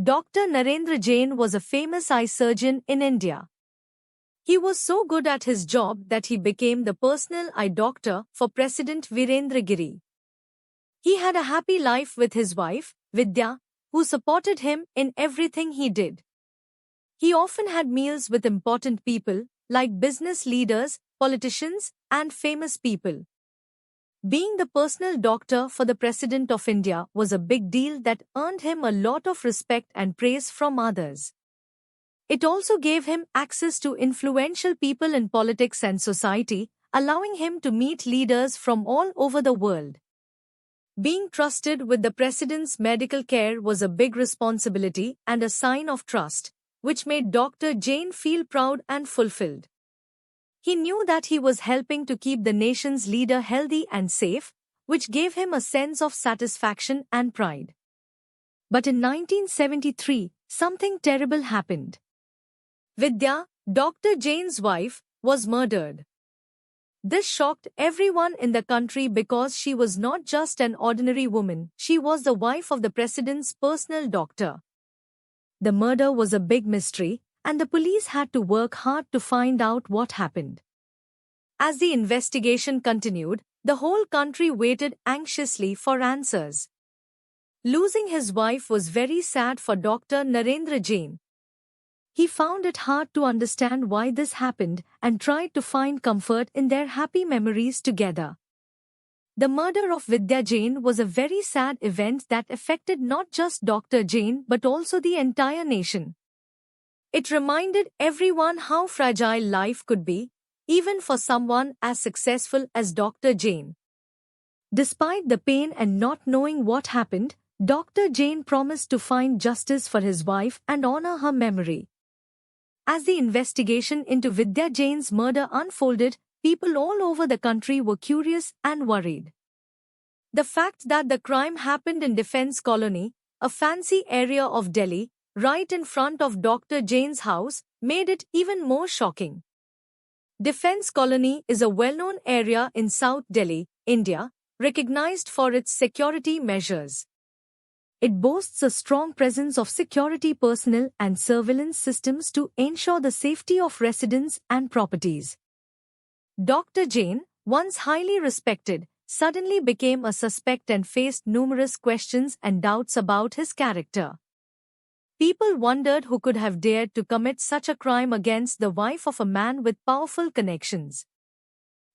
Dr. Narendra Jain was a famous eye surgeon in India. He was so good at his job that he became the personal eye doctor for President Virendra Giri. He had a happy life with his wife, Vidya, who supported him in everything he did. He often had meals with important people, like business leaders, politicians, and famous people. Being the personal doctor for the President of India was a big deal that earned him a lot of respect and praise from others. It also gave him access to influential people in politics and society, allowing him to meet leaders from all over the world. Being trusted with the President's medical care was a big responsibility and a sign of trust, which made Dr. Jain feel proud and fulfilled. He knew that he was helping to keep the nation's leader healthy and safe, which gave him a sense of satisfaction and pride. But in 1973, something terrible happened. Vidya, Dr. Jain's wife, was murdered. This shocked everyone in the country because she was not just an ordinary woman, she was the wife of the President's personal doctor. The murder was a big mystery, and the police had to work hard to find out what happened. As the investigation continued, the whole country waited anxiously for answers. Losing his wife was very sad for Dr. Narendra Jain. He found it hard to understand why this happened and tried to find comfort in their happy memories together. The murder of Vidya Jain was a very sad event that affected not just Dr. Jain but also the entire nation. It reminded everyone how fragile life could be, even for someone as successful as Dr. Jain. Despite the pain and not knowing what happened, Dr. Jain promised to find justice for his wife and honor her memory. As the investigation into Vidya Jain's murder unfolded, people all over the country were curious and worried. The fact that the crime happened in Defence Colony, a fancy area of Delhi, right in front of Dr. Jain's house, made it even more shocking. Defence Colony is a well-known area in South Delhi, India, recognized for its security measures. It boasts a strong presence of security personnel and surveillance systems to ensure the safety of residents and properties. Dr. Jain, once highly respected, suddenly became a suspect and faced numerous questions and doubts about his character. People wondered who could have dared to commit such a crime against the wife of a man with powerful connections.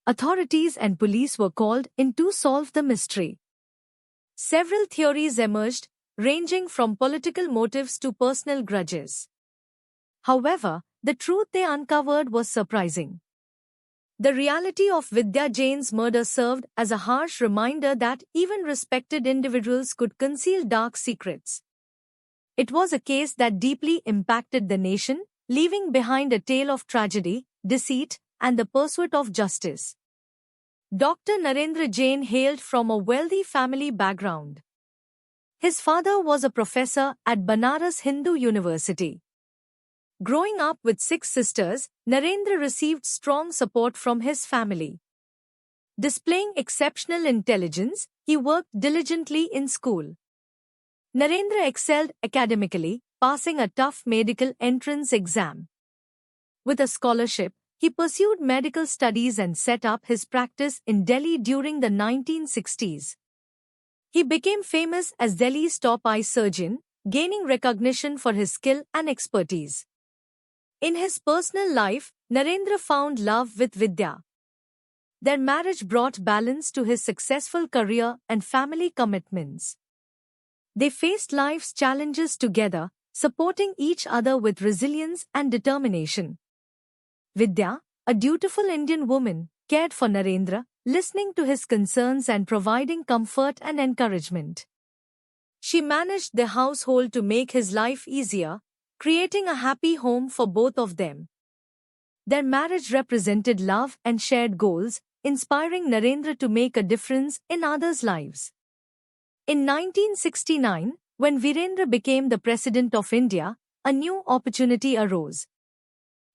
Authorities and police were called in to solve the mystery. Several theories emerged, ranging from political motives to personal grudges. However, the truth they uncovered was surprising. The reality of Vidya Jain's murder served as a harsh reminder that even respected individuals could conceal dark secrets. It was a case that deeply impacted the nation, leaving behind a tale of tragedy, deceit, and the pursuit of justice. Dr. Narendra Jain hailed from a wealthy family background. His father was a professor at Banaras Hindu University. Growing up with 6 sisters, Narendra received strong support from his family. Displaying exceptional intelligence, he worked diligently in school. Narendra excelled academically, passing a tough medical entrance exam. With a scholarship, he pursued medical studies and set up his practice in Delhi during the 1960s. He became famous as Delhi's top eye surgeon, gaining recognition for his skill and expertise. In his personal life, Narendra found love with Vidya. Their marriage brought balance to his successful career and family commitments. They faced life's challenges together, supporting each other with resilience and determination. Vidya, a dutiful Indian woman, cared for Narendra, listening to his concerns and providing comfort and encouragement. She managed the household to make his life easier, creating a happy home for both of them. Their marriage represented love and shared goals, inspiring Narendra to make a difference in others' lives. In 1969, when Virendra became the President of India, a new opportunity arose.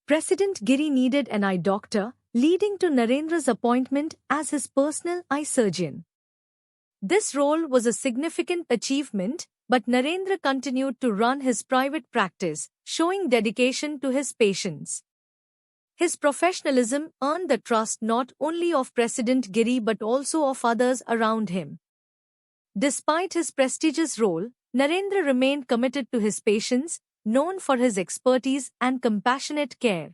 President Giri needed an eye doctor, leading to Narendra's appointment as his personal eye surgeon. This role was a significant achievement, But Narendra continued to run his private practice, showing dedication to his patients. His professionalism earned the trust not only of President Giri but also of others around him. Despite his prestigious role, Narendra remained committed to his patients, known for his expertise and compassionate care.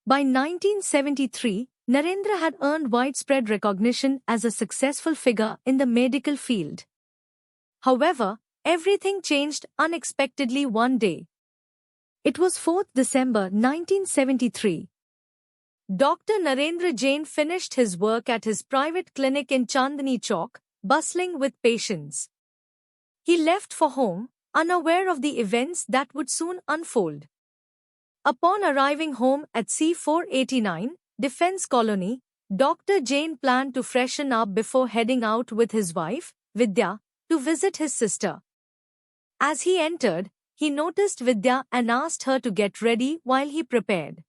By 1973, Narendra had earned widespread recognition as a successful figure in the medical field. However, everything changed unexpectedly one day. It was 4th December 1973. Dr. Narendra Jain finished his work at his private clinic in Chandni Chowk, bustling with patients. He left for home, unaware of the events that would soon unfold. Upon arriving home at C489, Defence Colony, Dr. Jain planned to freshen up before heading out with his wife, Vidya, to visit his sister. As he entered, he noticed Vidya and asked her to get ready while he prepared.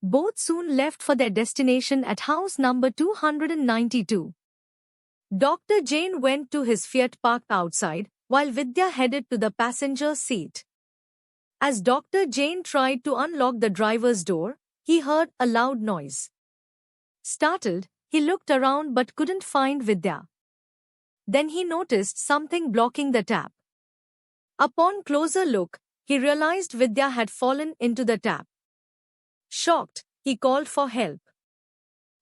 Both soon left for their destination at house number 292. Dr. Jain went to his Fiat parked outside, while Vidya headed to the passenger seat. As Dr. Jain tried to unlock the driver's door, he heard a loud noise. Startled, he looked around but couldn't find Vidya. Then he noticed something blocking the tap. Upon closer look, he realized Vidya had fallen into the tap. Shocked, he called for help.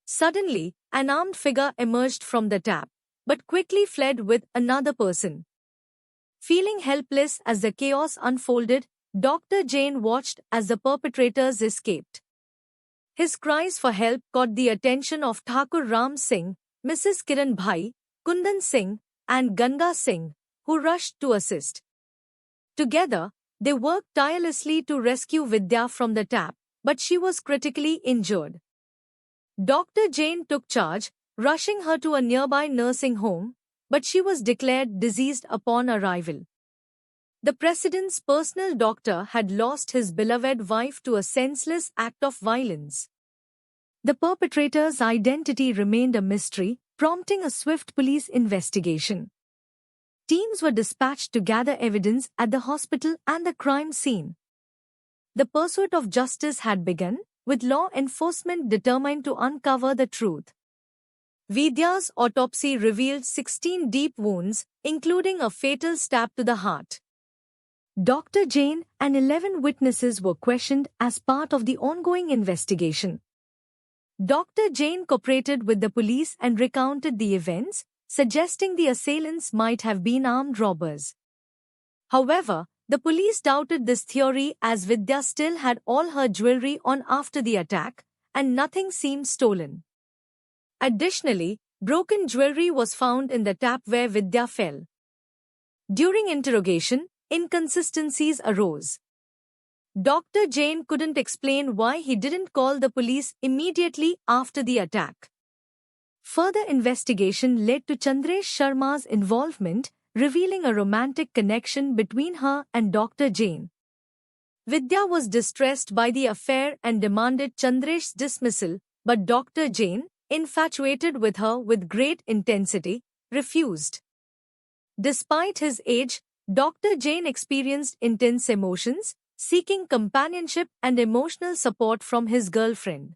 Suddenly, an armed figure emerged from the tap, but quickly fled with another person. Feeling helpless as the chaos unfolded, Dr. Jain watched as the perpetrators escaped. His cries for help caught the attention of Thakur Ram Singh, Mrs. Kiran Bhai, Kundan Singh, and Ganga Singh, who rushed to assist. Together, they worked tirelessly to rescue Vidya from the tap, but she was critically injured. Dr. Jain took charge, rushing her to a nearby nursing home, but she was declared deceased upon arrival. The president's personal doctor had lost his beloved wife to a senseless act of violence. The perpetrator's identity remained a mystery, prompting a swift police investigation. Teams were dispatched to gather evidence at the hospital and the crime scene. The pursuit of justice had begun, with law enforcement determined to uncover the truth. Vidya's autopsy revealed 16 deep wounds, including a fatal stab to the heart. Dr. Jain and 11 witnesses were questioned as part of the ongoing investigation. Dr. Jain cooperated with the police and recounted the events, suggesting the assailants might have been armed robbers. However, the police doubted this theory as Vidya still had all her jewelry on after the attack, and nothing seemed stolen. Additionally, broken jewelry was found in the tap where Vidya fell. During interrogation, inconsistencies arose. Dr. Jain couldn't explain why he didn't call the police immediately after the attack. Further investigation led to Chandresh Sharma's involvement, revealing a romantic connection between her and Dr. Jain. Vidya was distressed by the affair and demanded Chandresh's dismissal, but Dr. Jain, infatuated with her with great intensity, refused. Despite his age, Dr. Jain experienced intense emotions, seeking companionship and emotional support from his girlfriend.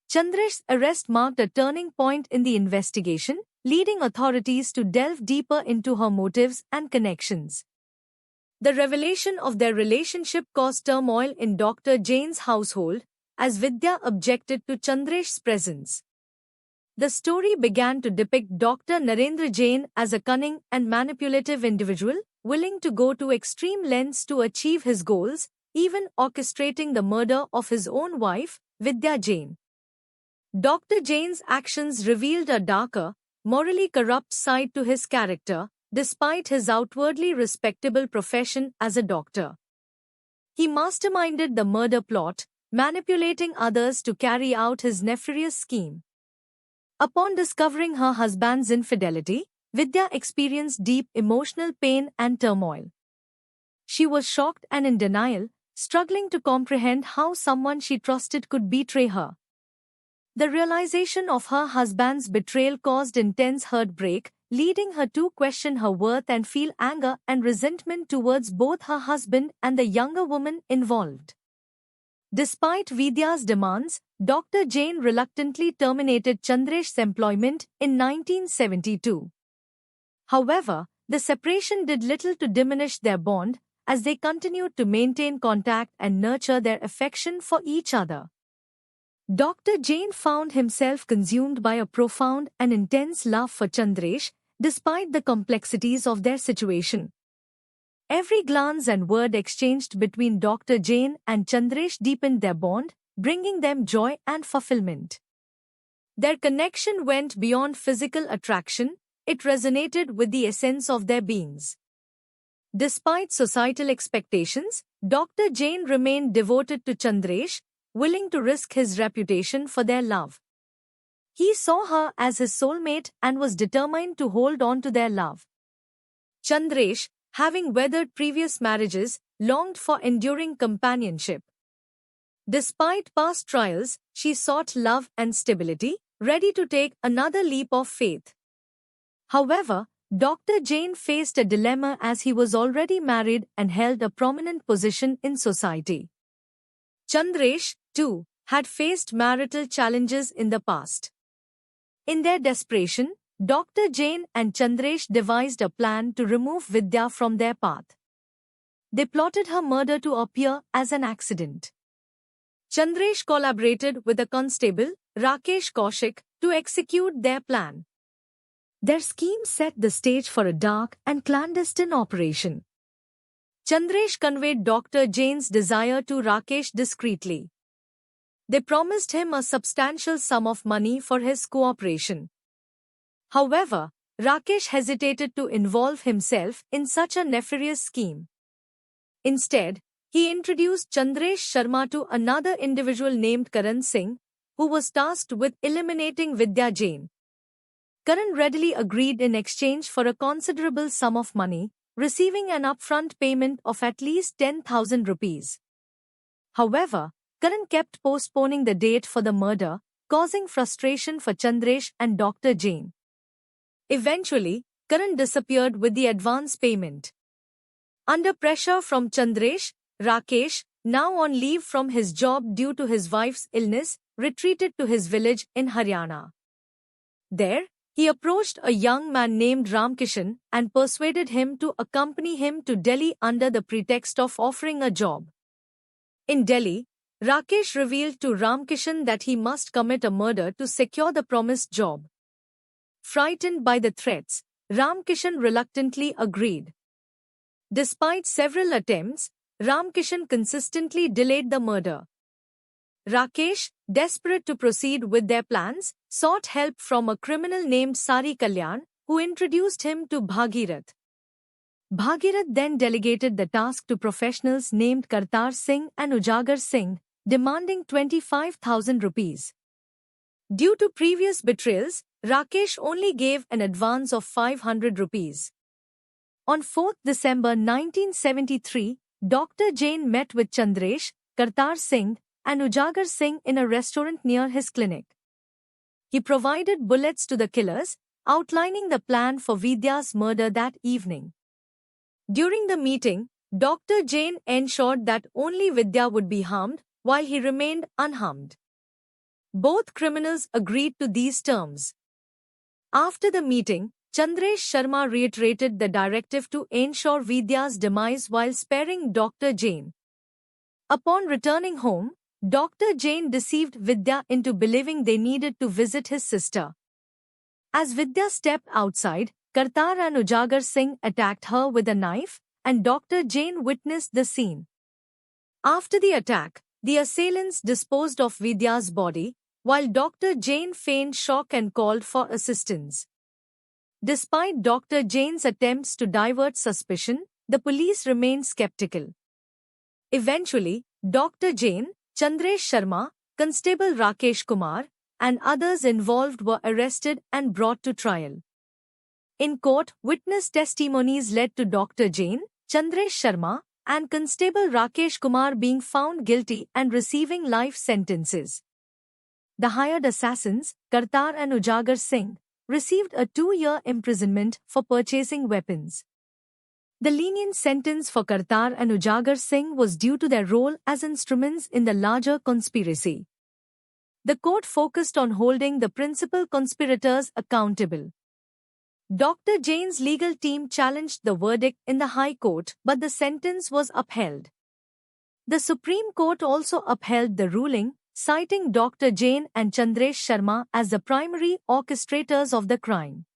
Chandresh's arrest marked a turning point in the investigation, leading authorities to delve deeper into her motives and connections. The revelation of their relationship caused turmoil in Dr. Jain's household, as Vidya objected to Chandresh's presence. The story began to depict Dr. Narendra Jain as a cunning and manipulative individual, willing to go to extreme lengths to achieve his goals, even orchestrating the murder of his own wife, Vidya Jain. Dr. Jain's actions revealed a darker, morally corrupt side to his character, despite his outwardly respectable profession as a doctor. He masterminded the murder plot, manipulating others to carry out his nefarious scheme. Upon discovering her husband's infidelity, Vidya experienced deep emotional pain and turmoil. She was shocked and in denial, struggling to comprehend how someone she trusted could betray her. The realization of her husband's betrayal caused intense heartbreak, leading her to question her worth and feel anger and resentment towards both her husband and the younger woman involved. Despite Vidya's demands, Dr. Jain reluctantly terminated Chandresh's employment in 1972. However, the separation did little to diminish their bond, as they continued to maintain contact and nurture their affection for each other. Dr. Jain found himself consumed by a profound and intense love for Chandresh, despite the complexities of their situation. Every glance and word exchanged between Dr. Jain and Chandresh deepened their bond, bringing them joy and fulfillment. Their connection went beyond physical attraction, it resonated with the essence of their beings. Despite societal expectations, Dr. Jain remained devoted to Chandresh, willing to risk his reputation for their love. He saw her as his soulmate and was determined to hold on to their love. Chandresh, having weathered previous marriages, longed for enduring companionship. Despite past trials, she sought love and stability, ready to take another leap of faith. However, Dr. Jain faced a dilemma as he was already married and held a prominent position in society. Chandresh, too, had faced marital challenges in the past. In their desperation, Dr. Jain and Chandresh devised a plan to remove Vidya from their path. They plotted her murder to appear as an accident. Chandresh collaborated with a constable, Rakesh to execute their plan. Their scheme set the stage for a dark and clandestine operation. Chandresh conveyed Dr. Jain's desire to Rakesh discreetly. They promised him a substantial sum of money for his cooperation. However, Rakesh hesitated to involve himself in such a nefarious scheme. Instead, he introduced Chandresh Sharma to another individual named Karan Singh, who was tasked with eliminating Vidya Jain. Karan readily agreed in exchange for a considerable sum of money, receiving an upfront payment of at least 10,000 rupees. However, Karan kept postponing the date for the murder, causing frustration for Chandresh and Dr. Jain. Eventually, Karan disappeared with the advance payment. Under pressure from Chandresh, Rakesh, now on leave from his job due to his wife's illness, retreated to his village in Haryana. There, he approached a young man named Ramkishan and persuaded him to accompany him to Delhi under the pretext of offering a job. In Delhi, Rakesh revealed to Ramkishan that he must commit a murder to secure the promised job. Frightened by the threats, Ramkishan reluctantly agreed. Despite several attempts, Ramkishan consistently delayed the murder. Rakesh, desperate to proceed with their plans, sought help from a criminal named Sari Kalyan, who introduced him to Bhagirath. Bhagirath then delegated the task to professionals named Kartar and Ujagar Singh, demanding 25,000 rupees. Due to previous betrayals, Rakesh only gave an advance of 500 rupees. On 4 December 1973, Dr. Jain met with Chandresh, Kartar and Ujagar Singh in a restaurant near his clinic. He provided bullets to the killers, outlining the plan for Vidya's murder that evening. During the meeting, Dr. Jain ensured that only Vidya would be harmed, while he remained unharmed. Both criminals agreed to these terms. After the meeting, Chandresh Sharma reiterated the directive to ensure Vidya's demise while sparing Dr. Jain. Upon returning home, Dr. Jain deceived Vidya into believing they needed to visit his sister. As Vidya stepped outside, Kartar and Ujagar Singh attacked her with a knife, and Dr. Jain witnessed the scene. After the attack, the assailants disposed of Vidya's body, while Dr. Jain feigned shock and called for assistance. Despite Dr. Jain's attempts to divert suspicion, the police remained skeptical. Eventually, Dr. Jain, Chandresh Sharma, Constable Rakesh Kumar, and others involved were arrested and brought to trial. In court, witness testimonies led to Dr. Jain, Chandresh Sharma, and Constable Rakesh Kumar being found guilty and receiving life sentences. The hired assassins, Kartar and Ujagar Singh, received a 2-year imprisonment for purchasing weapons. The lenient sentence for Kartar and Ujagar Singh was due to their role as instruments in the larger conspiracy. The court focused on holding the principal conspirators accountable. Dr. Jain's legal team challenged the verdict in the High Court, but the sentence was upheld. The Supreme Court also upheld the ruling, citing Dr. Jain and Chandresh Sharma as the primary orchestrators of the crime.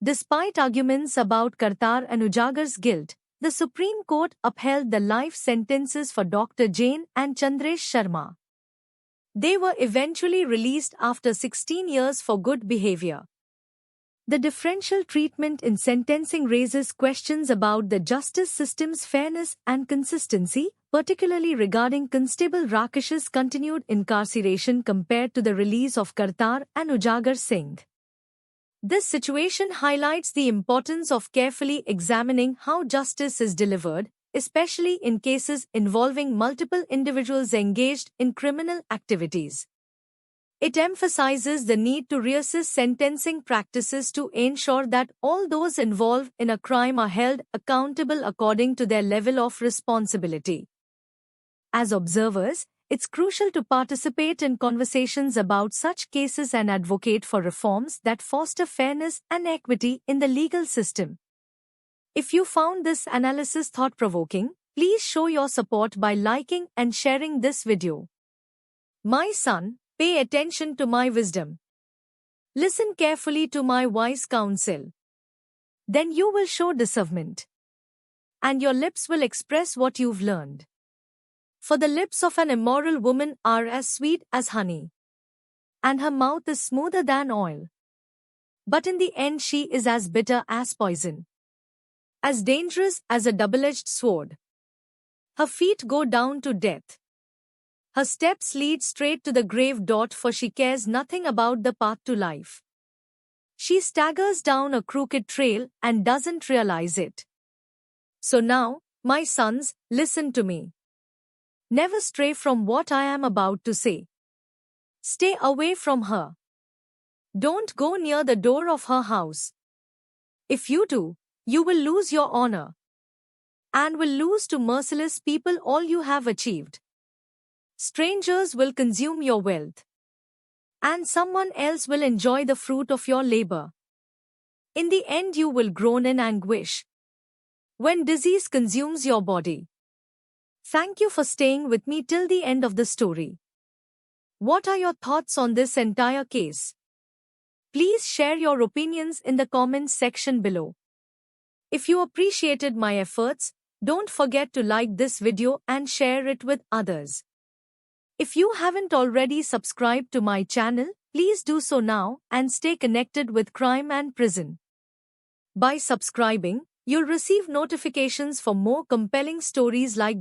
Despite arguments about Kartar and Ujagar's guilt, the Supreme Court upheld the life sentences for Dr. Jain and Chandresh Sharma. They were eventually released after 16 years for good behavior. The differential treatment in sentencing raises questions about the justice system's fairness and consistency, particularly regarding Constable Rakesh's continued incarceration compared to the release of Kartar and Ujagar Singh. This situation highlights the importance of carefully examining how justice is delivered, especially in cases involving multiple individuals engaged in criminal activities. It emphasizes the need to reassess sentencing practices to ensure that all those involved in a crime are held accountable according to their level of responsibility. As observers, it's crucial to participate in conversations about such cases and advocate for reforms that foster fairness and equity in the legal system. If you found this analysis thought-provoking, please show your support by liking and sharing this video. My son, pay attention to my wisdom. Listen carefully to my wise counsel. Then you will show discernment, and your lips will express what you've learned. For the lips of an immoral woman are as sweet as honey, and her mouth is smoother than oil. But in the end she is as bitter as poison, as dangerous as a double-edged sword. Her feet go down to death. Her steps lead straight to the grave. For she cares nothing about the path to life. She staggers down a crooked trail and doesn't realize it. So now, my sons, listen to me. Never stray from what I am about to say. Stay away from her. Don't go near the door of her house. If you do, you will lose your honor, and will lose to merciless people all you have achieved. Strangers will consume your wealth, and someone else will enjoy the fruit of your labor. In the end you will groan in anguish when disease consumes your body. Thank you for staying with me till the end of the story. What are your thoughts on this entire case? Please share your opinions in the comments section below. If you appreciated my efforts, don't forget to like this video and share it with others. If you haven't already subscribed to my channel, please do so now and stay connected with crime and prison. By subscribing, you'll receive notifications for more compelling stories like